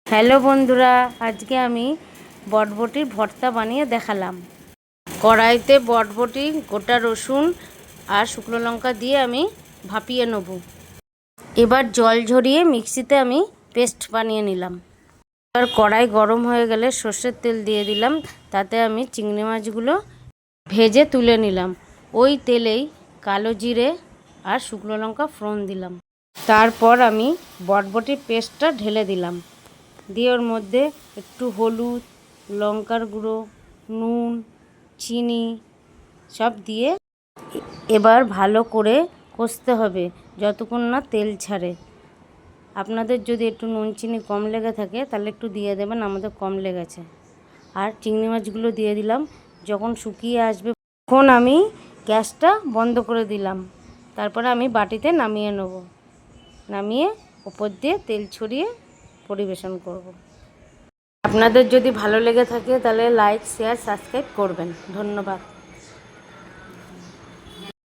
Hello বন্ধুরা, আজকে আমি বটবটির ভর্তা বানিয়ে দেখালাম। কড়াইতে বটবটি, গোটা রসুন আর শুকনো লঙ্কা দিয়ে আমি ভাপিয়ে নেব। এবার জল ঝরিয়ে মিক্সিতে আমি পেস্ট বানিয়ে নিলাম। এবার কড়াই গরম হয়ে গেলে সর্ষের তেল দিয়ে দিলাম। তাতে আমি চিংড়ি মাছগুলো ভেজে তুলে নিলাম। ওই তেলেই কালো জিরে আর শুকনো লঙ্কা ফোড়ন দিলাম। তারপর আমি বটবটির পেস্টটা ঢেলে দিলাম, দিয়ে ওর মধ্যে একটু হলুদ, লঙ্কার গুঁড়ো, নুন, চিনি সব দিয়ে এবার ভালো করে কষতে হবে যতক্ষণ না তেল ছাড়ে। আপনাদের যদি একটু নুন চিনি কম লেগে থাকে তাহলে একটু দিয়ে দেবেন, আমাদের কম লেগেছে। আর চিংড়ি মাছগুলো দিয়ে দিলাম। যখন শুকিয়ে আসবে তখন আমি গ্যাসটা বন্ধ করে দিলাম। তারপরে আমি বাটিতে নামিয়ে নেব। নামিয়ে ওপর দিয়ে তেল ছড়িয়ে পরিবেশন করব। আপনাদের যদি ভালো লেগে থাকে তাহলে লাইক, শেয়ার, সাবস্ক্রাইব করবেন। ধন্যবাদ।